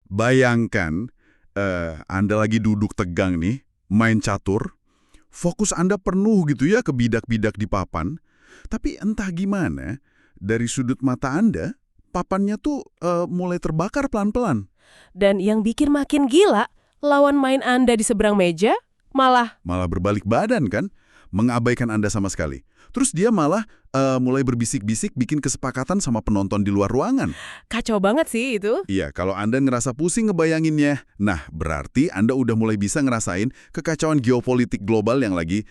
Bayangkan, Anda lagi duduk tegang nih, main catur, fokus Anda penuh gitu ya ke bidak-bidak di papan, tapi entah gimana, dari sudut mata Anda, papannya tuh mulai terbakar pelan-pelan. Dan yang bikin makin gila, lawan main Anda di seberang meja malah Malah berbalik badan kan, mengabaikan Anda sama sekali. Terus dia malah mulai berbisik-bisik bikin kesepakatan sama penonton di luar ruangan. kacau banget sih itu. Iya, kalau Anda ngerasa pusing ngebayanginnya, nah berarti Anda udah mulai bisa ngerasain kekacauan geopolitik global yang lagi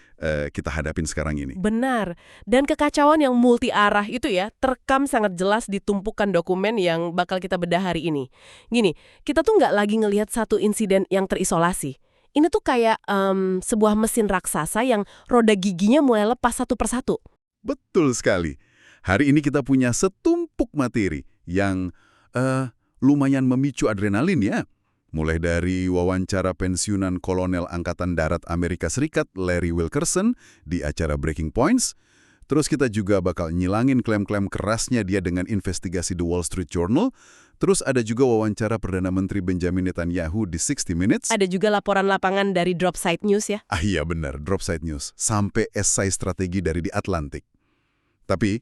kita hadapin sekarang ini. Benar. Dan kekacauan yang multi arah itu ya, terekam sangat jelas di tumpukan dokumen yang bakal kita bedah hari ini. Gini, kita tuh nggak lagi ngelihat satu insiden yang terisolasi. Ini tuh kayak sebuah mesin raksasa yang roda giginya mulai lepas satu persatu. Betul sekali. Hari ini kita punya setumpuk materi yang lumayan memicu adrenalin ya. Mulai dari wawancara pensiunan Kolonel Angkatan Darat Amerika Serikat Larry Wilkerson di acara Breaking Points. Terus kita juga bakal nyilangin klaim-klaim kerasnya dia dengan investigasi The Wall Street Journal. Terus ada juga wawancara Perdana Menteri Benjamin Netanyahu di 60 Minutes. Ada juga laporan lapangan dari Dropside News ya. Ah iya benar, Dropside News. Sampai esai strategi dari The Atlantic. Tapi,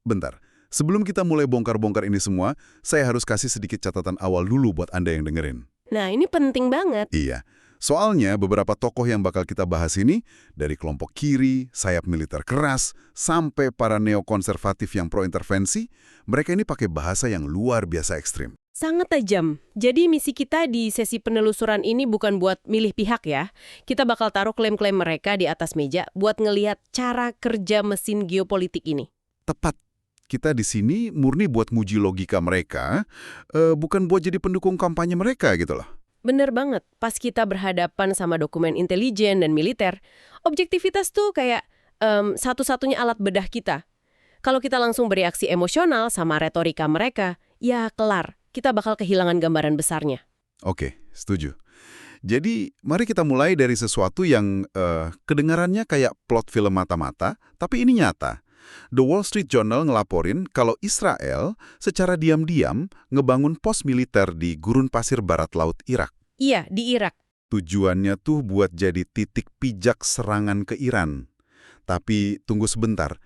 bentar. Sebelum kita mulai bongkar-bongkar ini semua, saya harus kasih sedikit catatan awal dulu buat Anda yang dengerin. Nah, ini penting banget. Iya. Soalnya beberapa tokoh yang bakal kita bahas ini, dari kelompok kiri, sayap militer keras, sampai para neokonservatif yang pro-intervensi, mereka ini pakai bahasa yang luar biasa ekstrim. Sangat tajam. Jadi misi kita di sesi penelusuran ini bukan buat milih pihak ya. Kita bakal taruh klaim-klaim mereka di atas meja buat ngelihat cara kerja mesin geopolitik ini. Tepat. Kita di sini murni buat nguji logika mereka, bukan buat jadi pendukung kampanye mereka gitu loh. Bener banget, pas kita berhadapan sama dokumen intelijen dan militer, objektivitas tuh kayak satu-satunya alat bedah kita. Kalau kita langsung bereaksi emosional sama retorika mereka, ya kelar, kita bakal kehilangan gambaran besarnya. Oke, setuju. Jadi, mari kita mulai dari sesuatu yang kedengarannya kayak plot film mata-mata, tapi ini nyata. The Wall Street Journal ngelaporin kalau Israel secara diam-diam ngebangun pos militer di gurun pasir barat laut Irak. Iya, di Irak. Tujuannya tuh buat jadi titik pijak serangan ke Iran. Tapi tunggu sebentar,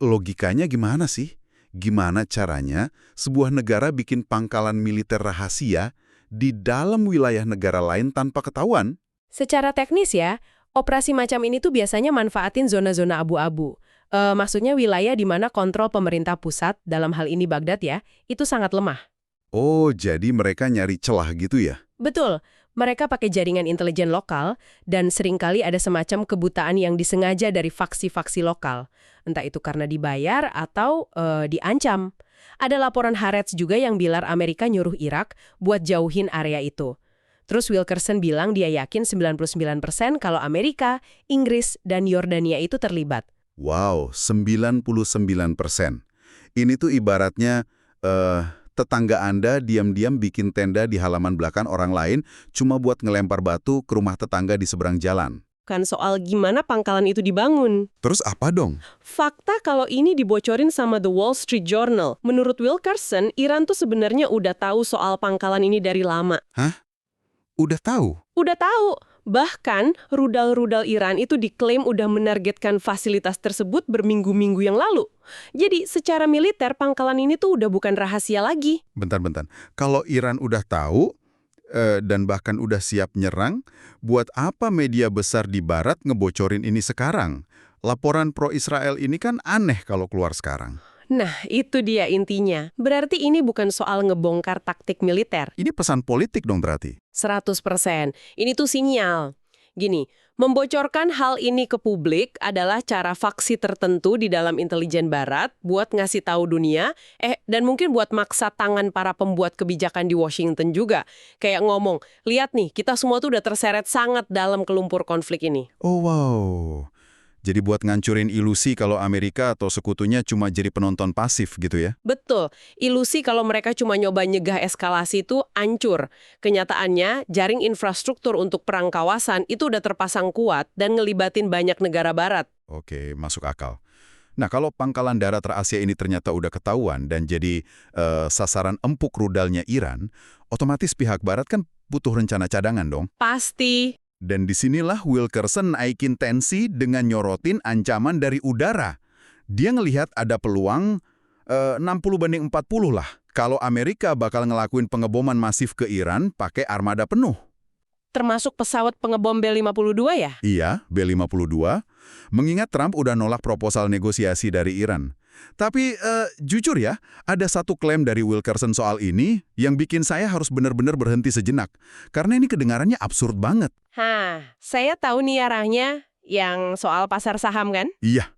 logikanya gimana sih? Gimana caranya sebuah negara bikin pangkalan militer rahasia di dalam wilayah negara lain tanpa ketahuan? Secara teknis ya, operasi macam ini tuh biasanya manfaatin zona-zona abu-abu. Maksudnya wilayah di mana kontrol pemerintah pusat, dalam hal ini Baghdad ya, itu sangat lemah. Oh, jadi mereka nyari celah gitu ya? Betul, mereka pakai jaringan intelijen lokal dan seringkali ada semacam kebutaan yang disengaja dari faksi-faksi lokal. Entah itu karena dibayar atau diancam. Ada laporan Haaretz juga yang bilang Amerika nyuruh Irak buat jauhin area itu. Terus Wilkerson bilang dia yakin 99% kalau Amerika, Inggris, dan Yordania itu terlibat. Wow, 99%. Ini tuh ibaratnya tetangga Anda diam-diam bikin tenda di halaman belakang orang lain cuma buat ngelempar batu ke rumah tetangga di seberang jalan. Kan soal gimana pangkalan itu dibangun. Terus apa dong? Fakta kalau ini dibocorin sama The Wall Street Journal. Menurut Wilkerson, Iran tuh sebenarnya udah tahu soal pangkalan ini dari lama. Hah? Udah tahu? Udah tahu. Bahkan, rudal-rudal Iran itu diklaim udah menargetkan fasilitas tersebut berminggu-minggu yang lalu. Jadi, secara militer, pangkalan ini tuh udah bukan rahasia lagi. Bentar-bentar. Kalau Iran udah tahu dan bahkan udah siap nyerang, buat apa media besar di Barat ngebocorin ini sekarang? Laporan pro-Israel ini kan aneh kalau keluar sekarang. Nah, itu dia intinya. Berarti ini bukan soal ngebongkar taktik militer. Ini pesan politik dong berarti? 100%. Ini tuh sinyal. Gini, membocorkan hal ini ke publik adalah cara faksi tertentu di dalam intelijen barat buat ngasih tahu dunia, dan mungkin buat maksa tangan para pembuat kebijakan di Washington juga. Kayak ngomong, lihat nih, kita semua tuh udah terseret sangat dalam ke lumpur konflik ini. Oh wow. Jadi buat ngancurin ilusi kalau Amerika atau sekutunya cuma jadi penonton pasif gitu ya? Betul. Ilusi kalau mereka cuma nyoba nyegah eskalasi itu hancur. Kenyataannya, jaring infrastruktur untuk perang kawasan itu udah terpasang kuat dan ngelibatin banyak negara barat. Oke, masuk akal. Nah, kalau pangkalan darat rahasia ini ternyata udah ketahuan dan jadi sasaran empuk rudalnya Iran, otomatis pihak Barat kan butuh rencana cadangan dong. Pasti. Dan disinilah Wilkerson naikin tensi dengan nyorotin ancaman dari udara. Dia ngelihat ada peluang 60-40 lah. Kalau Amerika bakal ngelakuin pengeboman masif ke Iran pakai armada penuh. Termasuk pesawat pengebom B-52 ya? Iya, B-52. Mengingat Trump udah nolak proposal negosiasi dari Iran. Tapi jujur ya, ada satu klaim dari Wilkerson soal ini yang bikin saya harus benar-benar berhenti sejenak. Karena ini kedengarannya absurd banget. Saya tahu nih arahnya yang soal pasar saham kan? Iya.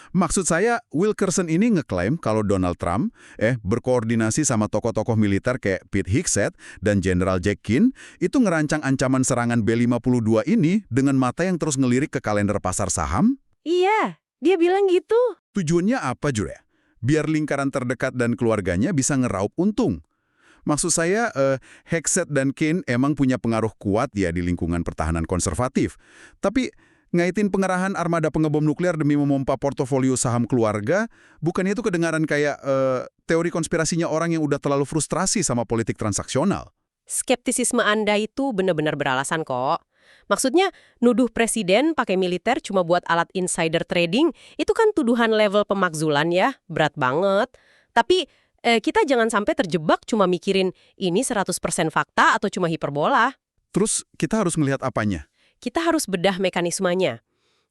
Maksud saya, Wilkerson ini ngeklaim kalau Donald Trump berkoordinasi sama tokoh-tokoh militer kayak Pete Hegseth dan Jenderal Jack Keane itu ngerancang ancaman serangan B-52 ini dengan mata yang terus ngelirik ke kalender pasar saham. Iya, dia bilang gitu. Tujuannya apa, Jure? Biar lingkaran terdekat dan keluarganya bisa ngeraup untung. Maksud saya, Hegseth dan Keane emang punya pengaruh kuat ya di lingkungan pertahanan konservatif. Tapi ngaitin pengerahan armada pengebom nuklir demi memompa portofolio saham keluarga, bukannya itu kedengaran kayak teori konspirasinya orang yang udah terlalu frustrasi sama politik transaksional. Skeptisisme Anda itu benar-benar beralasan kok. Maksudnya, nuduh presiden pakai militer cuma buat alat insider trading, itu kan tuduhan level pemakzulan ya, berat banget. Tapi kita jangan sampai terjebak cuma mikirin ini 100% fakta atau cuma hiperbola. Terus kita harus melihat apanya? Kita harus bedah mekanismenya.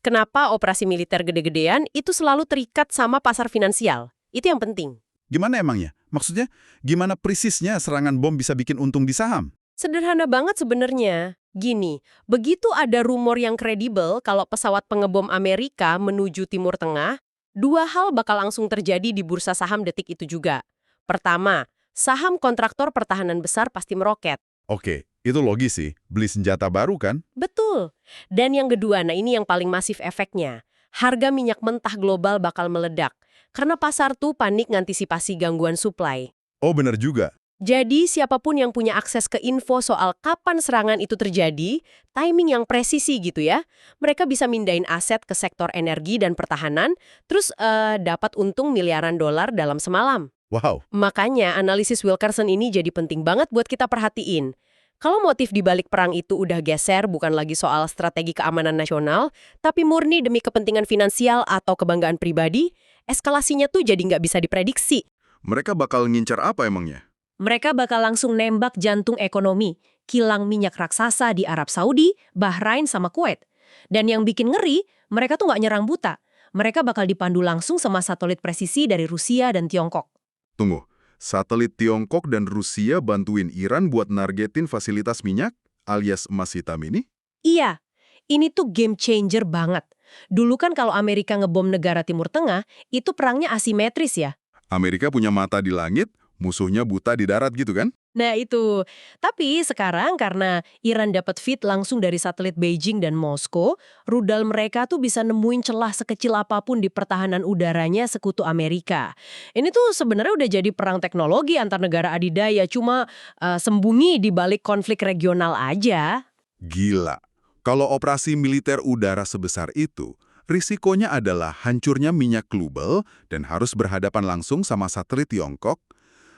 Kenapa operasi militer gede-gedean itu selalu terikat sama pasar finansial? Itu yang penting. Gimana emangnya? Maksudnya, gimana persisnya serangan bom bisa bikin untung di saham? Sederhana banget sebenarnya. Gini, begitu ada rumor yang kredibel kalau pesawat pengebom Amerika menuju Timur Tengah, dua hal bakal langsung terjadi di bursa saham detik itu juga. Pertama, saham kontraktor pertahanan besar pasti meroket. Oke, itu logis sih. Beli senjata baru kan? Betul. Dan yang kedua, nah ini yang paling masif efeknya. Harga minyak mentah global bakal meledak. Karena pasar tuh panik ngantisipasi gangguan suplai. Oh, benar juga. Jadi siapapun yang punya akses ke info soal kapan serangan itu terjadi, timing yang presisi gitu ya, mereka bisa mindahin aset ke sektor energi dan pertahanan, terus dapat untung miliaran dolar dalam semalam. Wow. Makanya analisis Wilkerson ini jadi penting banget buat kita perhatiin. Kalau motif di balik perang itu udah geser bukan lagi soal strategi keamanan nasional, tapi murni demi kepentingan finansial atau kebanggaan pribadi, eskalasinya tuh jadi nggak bisa diprediksi. Mereka bakal ngincar apa emangnya? Mereka bakal langsung nembak jantung ekonomi, kilang minyak raksasa di Arab Saudi, Bahrain, sama Kuwait. Dan yang bikin ngeri, mereka tuh nggak nyerang buta. Mereka bakal dipandu langsung sama satelit presisi dari Rusia dan Tiongkok. Tunggu, satelit Tiongkok dan Rusia bantuin Iran buat nargetin fasilitas minyak alias emas hitam ini? Iya, ini tuh game changer banget. Dulu kan kalau Amerika ngebom negara Timur Tengah, itu perangnya asimetris ya. Amerika punya mata di langit, musuhnya buta di darat gitu kan? Nah itu. Tapi sekarang karena Iran dapat feed langsung dari satelit Beijing dan Moskow, rudal mereka tuh bisa nemuin celah sekecil apapun di pertahanan udaranya sekutu Amerika. Ini tuh sebenarnya udah jadi perang teknologi antar negara adidaya, cuma sembunyi di balik konflik regional aja. Gila. Kalau operasi militer udara sebesar itu, risikonya adalah hancurnya minyak global dan harus berhadapan langsung sama satelit Tiongkok.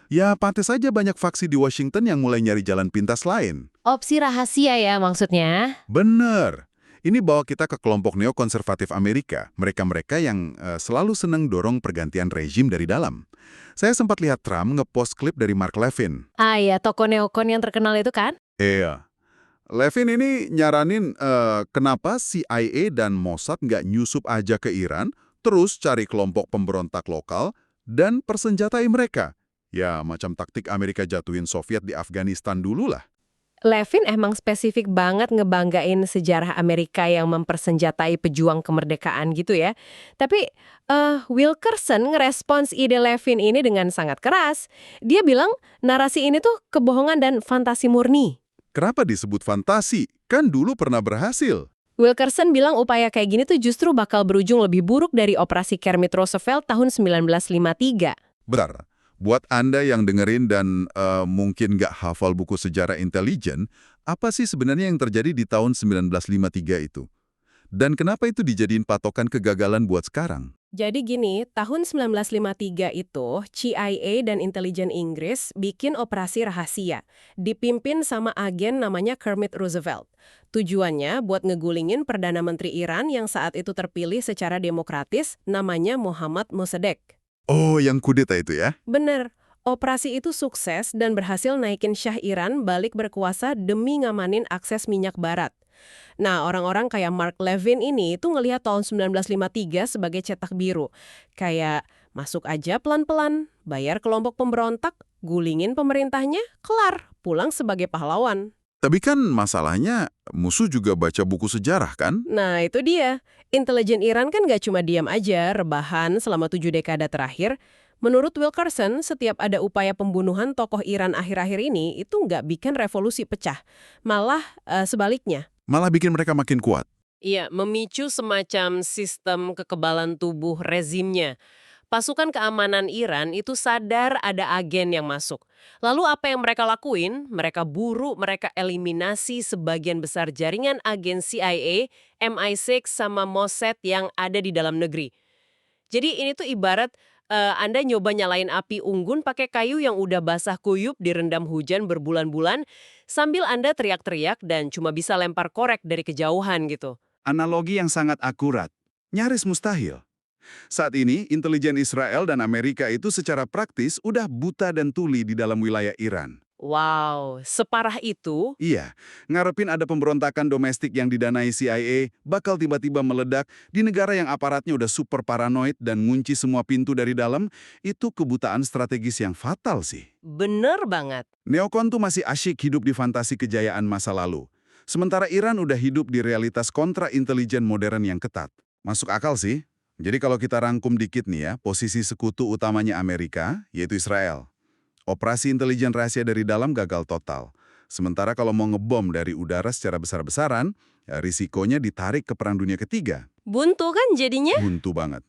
Ya, pantas saja banyak faksi di Washington yang mulai nyari jalan pintas lain. Opsi rahasia ya maksudnya? Bener. Ini bawa kita ke kelompok neokonservatif Amerika. Mereka-mereka yang selalu senang dorong pergantian rezim dari dalam. Saya sempat lihat Trump nge-post klip dari Mark Levin. Ah ya, tokoh neokon yang terkenal itu kan? Iya. Levin ini nyaranin kenapa CIA dan Mossad nggak nyusup aja ke Iran, terus cari kelompok pemberontak lokal dan persenjatai mereka. Ya, macam taktik Amerika jatuhin Soviet di Afghanistan dulu lah. Levin emang spesifik banget ngebanggain sejarah Amerika yang mempersenjatai pejuang kemerdekaan gitu ya. Tapi Wilkerson ngerespons ide Levin ini dengan sangat keras. Dia bilang narasi ini tuh kebohongan dan fantasi murni. Kenapa disebut fantasi? Kan dulu pernah berhasil. Wilkerson bilang upaya kayak gini tuh justru bakal berujung lebih buruk dari operasi Kermit Roosevelt tahun 1953. Benar. Buat Anda yang dengerin dan mungkin nggak hafal buku sejarah intelijen, apa sih sebenarnya yang terjadi di tahun 1953 itu? Dan kenapa itu dijadiin patokan kegagalan buat sekarang? Jadi gini, tahun 1953 itu CIA dan intelijen Inggris bikin operasi rahasia, dipimpin sama agen namanya Kermit Roosevelt. Tujuannya buat ngegulingin Perdana Menteri Iran yang saat itu terpilih secara demokratis, namanya Mohammad Mossadegh. Oh, yang kudeta itu ya? Bener, operasi itu sukses dan berhasil naikin Syah Iran balik berkuasa demi ngamanin akses minyak barat. Nah, orang-orang kayak Mark Levin ini itu ngelihat tahun 1953 sebagai cetak biru. Kayak masuk aja pelan-pelan, bayar kelompok pemberontak, gulingin pemerintahnya, kelar, pulang sebagai pahlawan. Tapi kan masalahnya musuh juga baca buku sejarah kan? Nah, itu dia. Intelijen Iran kan gak cuma diam aja, rebahan selama 7 dekade terakhir. Menurut Wilkerson, setiap ada upaya pembunuhan tokoh Iran akhir-akhir ini itu nggak bikin revolusi pecah. Malah sebaliknya. Malah bikin mereka makin kuat. Iya, memicu semacam sistem kekebalan tubuh rezimnya. Pasukan keamanan Iran itu sadar ada agen yang masuk. Lalu apa yang mereka lakuin? Mereka buru, mereka eliminasi sebagian besar jaringan agen CIA, MI6, sama Mossad yang ada di dalam negeri. Jadi ini tuh ibarat Anda nyoba nyalain api unggun pakai kayu yang udah basah kuyup direndam hujan berbulan-bulan, sambil Anda teriak-teriak dan cuma bisa lempar korek dari kejauhan gitu. Analogi yang sangat akurat. Nyaris mustahil. Saat ini, intelijen Israel dan Amerika itu secara praktis udah buta dan tuli di dalam wilayah Iran. Wow, separah itu? Iya, ngarepin ada pemberontakan domestik yang didanai CIA bakal tiba-tiba meledak di negara yang aparatnya udah super paranoid dan ngunci semua pintu dari dalam, itu kebutaan strategis yang fatal sih. Bener banget. Neokon tuh masih asyik hidup di fantasi kejayaan masa lalu. Sementara Iran udah hidup di realitas kontra-intelijen modern yang ketat. Masuk akal sih. Jadi kalau kita rangkum dikit nih ya, posisi sekutu utamanya Amerika, yaitu Israel. Operasi intelijen rahasia dari dalam gagal total. Sementara kalau mau ngebom dari udara secara besar-besaran, ya risikonya ditarik ke Perang Dunia Ketiga. Buntu kan jadinya? Buntu banget.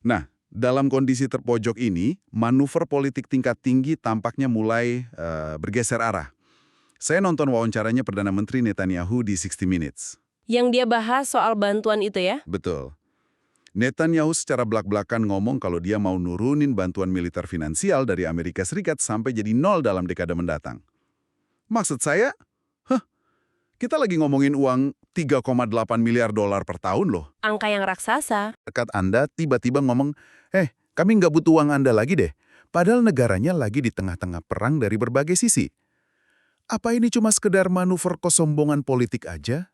Nah, dalam kondisi terpojok ini, manuver politik tingkat tinggi tampaknya mulai bergeser arah. Saya nonton wawancaranya Perdana Menteri Netanyahu di 60 Minutes. Yang dia bahas soal bantuan itu ya? Betul. Netanyahu secara belak-belakan ngomong kalau dia mau nurunin bantuan militer finansial dari Amerika Serikat sampai jadi nol dalam dekade mendatang. Maksud saya, kita lagi ngomongin uang 3,8 miliar dolar per tahun loh. Angka yang raksasa. Dekat Anda tiba-tiba ngomong, kami nggak butuh uang Anda lagi deh. Padahal negaranya lagi di tengah-tengah perang dari berbagai sisi. Apa ini cuma sekedar manuver kesombongan politik aja?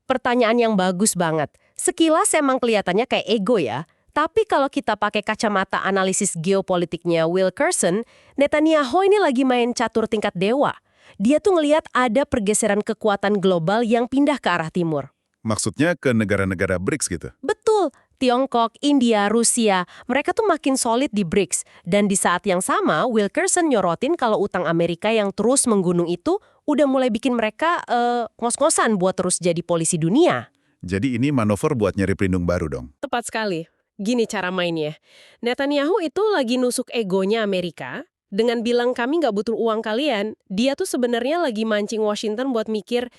Pertanyaan yang bagus banget. Sekilas emang kelihatannya kayak ego ya. Tapi kalau kita pakai kacamata analisis geopolitiknya Wilkerson, Netanyahu ini lagi main catur tingkat dewa. Dia tuh ngelihat ada pergeseran kekuatan global yang pindah ke arah timur. Maksudnya ke negara-negara BRICS gitu? Betul. Tiongkok, India, Rusia, mereka tuh makin solid di BRICS. Dan di saat yang sama, Wilkerson nyorotin kalau utang Amerika yang terus menggunung itu udah mulai bikin mereka ngos-ngosan buat terus jadi polisi dunia. Jadi ini manuver buat nyari pelindung baru dong? Tepat sekali. Gini cara mainnya. Netanyahu itu lagi nusuk egonya Amerika dengan bilang kami nggak butuh uang kalian. Dia tuh sebenarnya lagi mancing Washington buat mikir,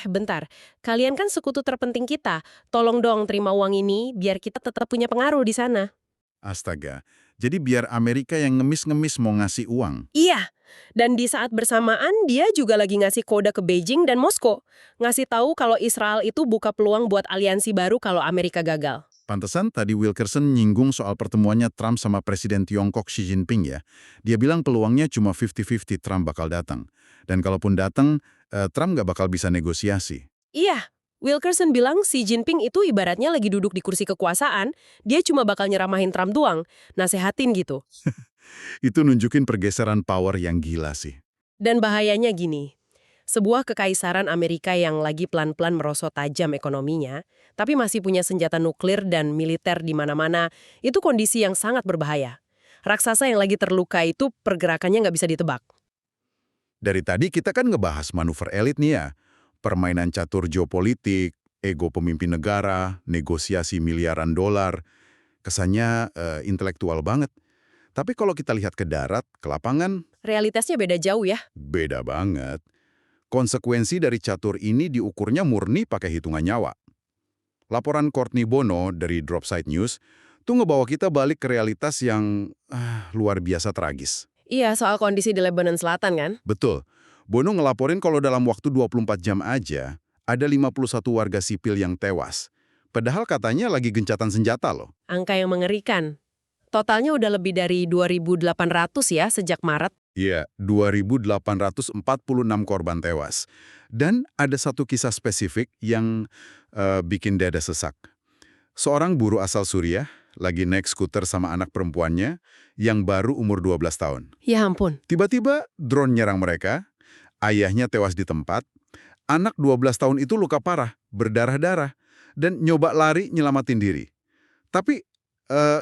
bentar, kalian kan sekutu terpenting kita. Tolong dong terima uang ini biar kita tetap punya pengaruh di sana. Astaga, jadi biar Amerika yang ngemis-ngemis mau ngasih uang? Iya, dan di saat bersamaan dia juga lagi ngasih kode ke Beijing dan Moskow. Ngasih tahu kalau Israel itu buka peluang buat aliansi baru kalau Amerika gagal. Pantesan tadi Wilkerson nyinggung soal pertemuannya Trump sama Presiden Tiongkok Xi Jinping ya. Dia bilang peluangnya cuma 50-50 Trump bakal datang. Dan kalaupun datang, Trump nggak bakal bisa negosiasi. Iya, Wilkerson bilang Xi Jinping itu ibaratnya lagi duduk di kursi kekuasaan, dia cuma bakal nyeramahin Trump doang, nasehatin gitu. Itu nunjukin pergeseran power yang gila sih. Dan bahayanya gini, sebuah kekaisaran Amerika yang lagi pelan-pelan merosot tajam ekonominya, tapi masih punya senjata nuklir dan militer di mana-mana, itu kondisi yang sangat berbahaya. Raksasa yang lagi terluka itu pergerakannya nggak bisa ditebak. Dari tadi kita kan ngebahas manuver elit nih ya. Permainan catur geopolitik, ego pemimpin negara, negosiasi miliaran dolar. Kesannya intelektual banget. Tapi kalau kita lihat ke darat, ke lapangan, Realitasnya beda jauh ya. beda banget. Konsekuensi dari catur ini diukurnya murni pakai hitungan nyawa. Laporan Courtney Bono dari Dropside News tuh ngebawa kita balik ke realitas yang luar biasa tragis. Iya, soal kondisi di Lebanon Selatan kan? Betul. Bono ngelaporin kalau dalam waktu 24 jam aja, ada 51 warga sipil yang tewas. Padahal katanya lagi gencatan senjata loh. Angka yang mengerikan. Totalnya udah lebih dari 2.800 ya sejak Maret. Iya, 2.846 korban tewas. Dan ada satu kisah spesifik yang bikin dada sesak. Seorang buruh asal Suriah lagi naik skuter sama anak perempuannya yang baru umur 12 tahun. Ya ampun. Tiba-tiba drone nyerang mereka, ayahnya tewas di tempat, anak 12 tahun itu luka parah, berdarah-darah, dan nyoba lari nyelamatin diri. Tapi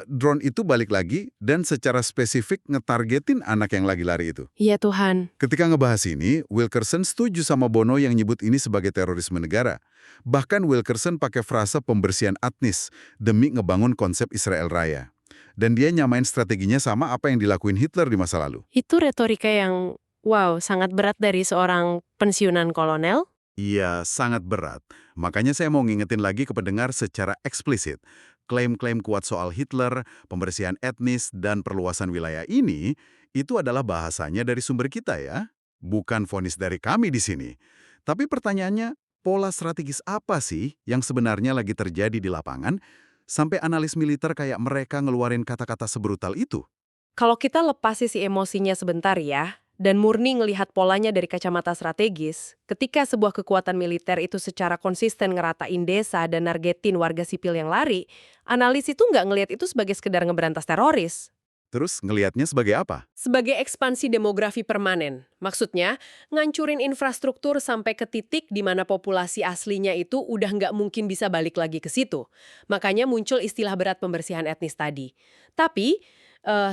drone itu balik lagi dan secara spesifik ngetargetin anak yang lagi lari itu. Iya Tuhan. Ketika ngebahas ini, Wilkerson setuju sama Bono yang nyebut ini sebagai terorisme negara. Bahkan Wilkerson pakai frasa pembersihan etnis demi ngebangun konsep Israel Raya. Dan dia nyamain strateginya sama apa yang dilakuin Hitler di masa lalu. Itu retorika yang, wow, sangat berat dari seorang pensiunan kolonel. Iya, sangat berat. Makanya saya mau ngingetin lagi ke pendengar secara eksplisit. Klaim-klaim kuat soal Hitler, pembersihan etnis, dan perluasan wilayah ini, itu adalah bahasanya dari sumber kita ya. Bukan vonis dari kami di sini. Tapi pertanyaannya, pola strategis apa sih yang sebenarnya lagi terjadi di lapangan, sampai analis militer kayak mereka ngeluarin kata-kata sebrutal itu? Kalau kita lepas sisi emosinya sebentar ya, dan murni ngelihat polanya dari kacamata strategis, ketika sebuah kekuatan militer itu secara konsisten ngeratain desa dan nargetin warga sipil yang lari, analis itu nggak ngelihat itu sebagai sekedar ngeberantas teroris. Terus ngelihatnya sebagai apa? Sebagai ekspansi demografi permanen. Maksudnya, ngancurin infrastruktur sampai ke titik di mana populasi aslinya itu udah nggak mungkin bisa balik lagi ke situ. Makanya muncul istilah berat pembersihan etnis tadi. Tapi,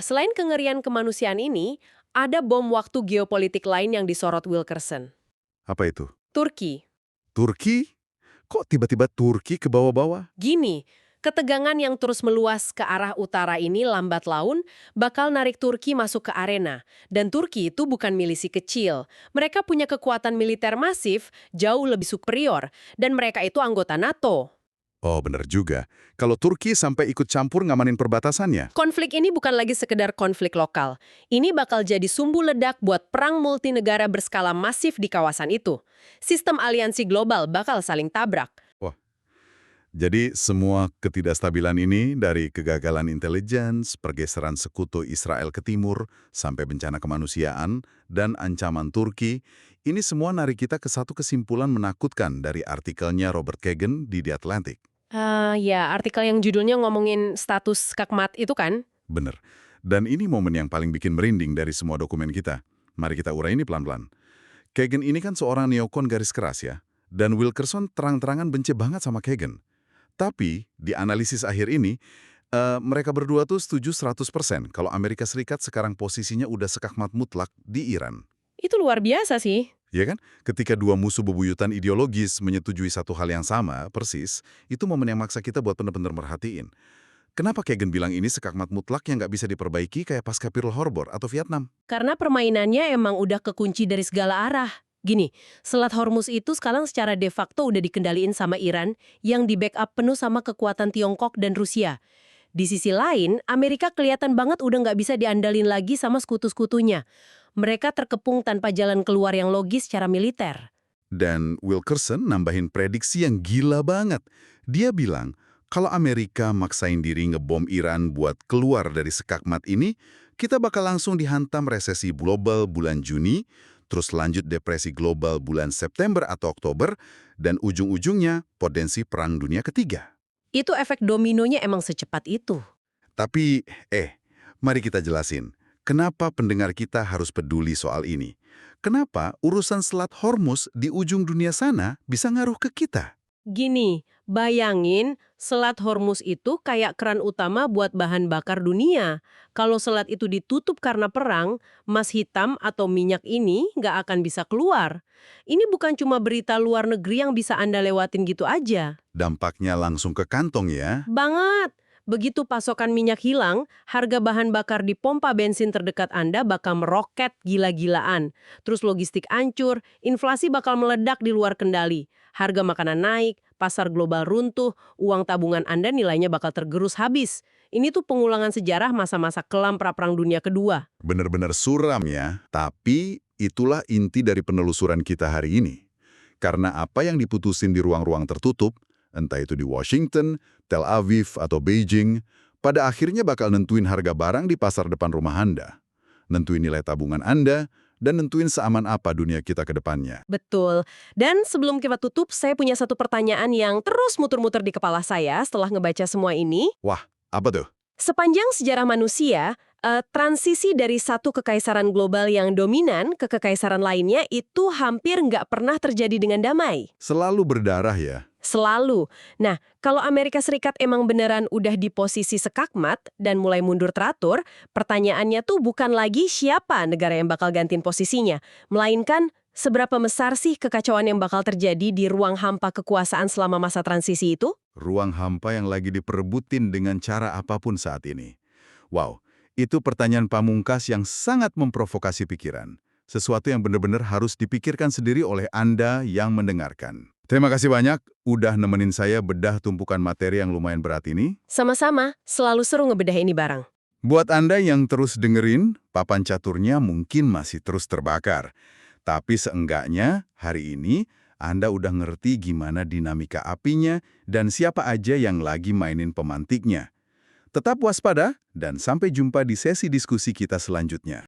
selain kengerian kemanusiaan ini, ada bom waktu geopolitik lain yang disorot Wilkerson. Apa itu? Turki. Turki? Kok tiba-tiba Turki ke bawah-bawah? Gini, ketegangan yang terus meluas ke arah utara ini lambat laun bakal narik Turki masuk ke arena. Dan Turki itu bukan milisi kecil. Mereka punya kekuatan militer masif, jauh lebih superior. Dan mereka itu anggota NATO. Oh, bener juga. Kalau Turki sampai ikut campur ngamanin perbatasannya. Konflik ini bukan lagi sekedar konflik lokal. Ini bakal jadi sumbu ledak buat perang multinegara berskala masif di kawasan itu. Sistem aliansi global bakal saling tabrak. Jadi semua ketidakstabilan ini dari kegagalan intelligence, pergeseran sekutu Israel ke timur, sampai bencana kemanusiaan, dan ancaman Turki, ini semua narik kita ke satu kesimpulan menakutkan dari artikelnya Robert Kagan di The Atlantic. Ya, artikel yang judulnya ngomongin status kakmat itu kan? Bener. Dan ini momen yang paling bikin merinding dari semua dokumen kita. Mari kita urai ini pelan-pelan. Kagan ini kan seorang neokon garis keras ya. Dan Wilkerson terang-terangan benci banget sama Kagan. Tapi, di analisis akhir ini, mereka berdua tuh setuju 100% kalau Amerika Serikat sekarang posisinya udah sekakmat mutlak di Iran. Itu luar biasa sih. Ya kan? Ketika dua musuh bebuyutan ideologis menyetujui satu hal yang sama, persis, itu momen yang maksa kita buat benar-benar merhatiin. Kenapa Kagan bilang ini sekakmat mutlak yang nggak bisa diperbaiki kayak pasca Pearl Harbor atau Vietnam? Karena permainannya emang udah kekunci dari segala arah. Gini, Selat Hormuz itu sekarang secara de facto udah dikendaliin sama Iran yang di-backup penuh sama kekuatan Tiongkok dan Rusia. Di sisi lain, Amerika kelihatan banget udah nggak bisa diandalin lagi sama sekutu-sekutunya. Mereka terkepung tanpa jalan keluar yang logis secara militer. Dan Wilkerson nambahin prediksi yang gila banget. Dia bilang, kalau Amerika maksain diri ngebom Iran buat keluar dari sekakmat ini, kita bakal langsung dihantam resesi global bulan Juni, terus lanjut depresi global bulan September atau Oktober, dan ujung-ujungnya potensi perang dunia ketiga. Itu efek dominonya emang secepat itu. Tapi, mari kita jelasin. Kenapa pendengar kita harus peduli soal ini? Kenapa urusan Selat Hormuz di ujung dunia sana bisa ngaruh ke kita? Gini, bayangin Selat Hormuz itu kayak keran utama buat bahan bakar dunia. Kalau selat itu ditutup karena perang, emas hitam atau minyak ini nggak akan bisa keluar. Ini bukan cuma berita luar negeri yang bisa Anda lewatin gitu aja. Dampaknya langsung ke kantong ya. Banget! Begitu pasokan minyak hilang, harga bahan bakar di pompa bensin terdekat Anda bakal meroket gila-gilaan. Terus logistik hancur, inflasi bakal meledak di luar kendali. Harga makanan naik, pasar global runtuh, uang tabungan Anda nilainya bakal tergerus habis. Ini tuh pengulangan sejarah masa-masa kelam pra-perang dunia kedua. Benar-benar suram ya, tapi itulah inti dari penelusuran kita hari ini. Karena apa yang diputusin di ruang-ruang tertutup, entah itu di Washington, Tel Aviv, atau Beijing, pada akhirnya bakal nentuin harga barang di pasar depan rumah Anda, nentuin nilai tabungan Anda, dan nentuin seaman apa dunia kita ke depannya. Betul. Dan sebelum kita tutup, saya punya satu pertanyaan yang terus muter-muter di kepala saya setelah ngebaca semua ini. Wah, apa tuh? Sepanjang sejarah manusia, transisi dari satu kekaisaran global yang dominan ke kekaisaran lainnya itu hampir nggak pernah terjadi dengan damai. Selalu berdarah ya. Selalu. Nah, kalau Amerika Serikat emang beneran udah di posisi sekakmat dan mulai mundur teratur, pertanyaannya tuh bukan lagi siapa negara yang bakal gantiin posisinya, melainkan seberapa besar sih kekacauan yang bakal terjadi di ruang hampa kekuasaan selama masa transisi itu? Ruang hampa yang lagi diperebutin dengan cara apapun saat ini. Wow, itu pertanyaan pamungkas yang sangat memprovokasi pikiran. Sesuatu yang benar-benar harus dipikirkan sendiri oleh Anda yang mendengarkan. Terima kasih banyak udah nemenin saya bedah tumpukan materi yang lumayan berat ini. Sama-sama, selalu seru ngebedah ini bareng. Buat Anda yang terus dengerin, papan caturnya mungkin masih terus terbakar. Tapi seenggaknya hari ini Anda udah ngerti gimana dinamika apinya dan siapa aja yang lagi mainin pemantiknya. Tetap waspada dan sampai jumpa di sesi diskusi kita selanjutnya.